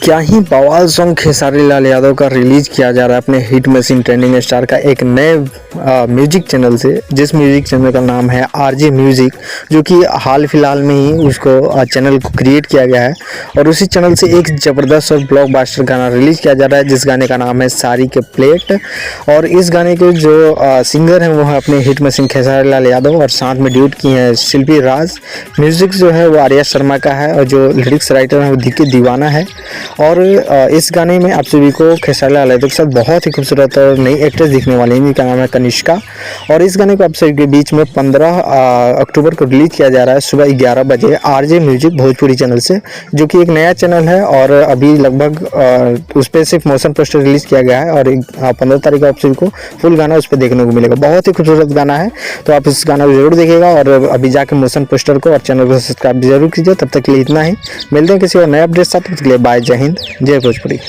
क्या ही बवाल सॉन्ग खेसारी लाल यादव का रिलीज़ किया जा रहा है अपने हिट मशीन ट्रेंडिंग स्टार का एक नए म्यूजिक चैनल से, जिस म्यूजिक चैनल का नाम है आरजे म्यूजिक, जो कि हाल फिलहाल में ही उसको चैनल को क्रिएट किया गया है। और उसी चैनल से एक ज़बरदस्त और ब्लॉकबस्टर गाना रिलीज़ किया जा रहा है, जिस गाने का नाम है सारी के प्लेट। और इस गाने के जो सिंगर हैं वो है अपने हिट मशीन खेसारी लाल यादव, और साथ में ड्यूट की हैं शिल्पी राज। म्यूज़िक जो है वो आर्या शर्मा का है, और जो लिरिक्स राइटर हैं वो DK दीवाना है। और इस गाने में आप सभी को खेसारी लाल यादव के साथ बहुत ही खूबसूरत और नई एक्ट्रेस दिखने वाली है, जिनका नाम है कनिष्का। और इस गाने को आप सभी के बीच में 15 अक्टूबर को रिलीज किया जा रहा है सुबह 11 बजे आरजे म्यूजिक भोजपुरी चैनल से, जो कि एक नया चैनल है। और अभी लगभग उस पर सिर्फ मोशन पोस्टर रिलीज किया गया है, और 15 तारीख को आप सभी को फुल गाना उस पर देखने को मिलेगा। बहुत ही खूबसूरत गाना है, तो आप इस गाना को जरूर देखिएगा। और अभी जाके मोशन पोस्टर को और चैनल को सब्सक्राइब जरूर कीजिए। तब तक के लिए इतना ही, मिलते हैं किसी और नए अपडेट साथ। तब तक के लिए बाय, जय हिंद, जय भोजपुरी।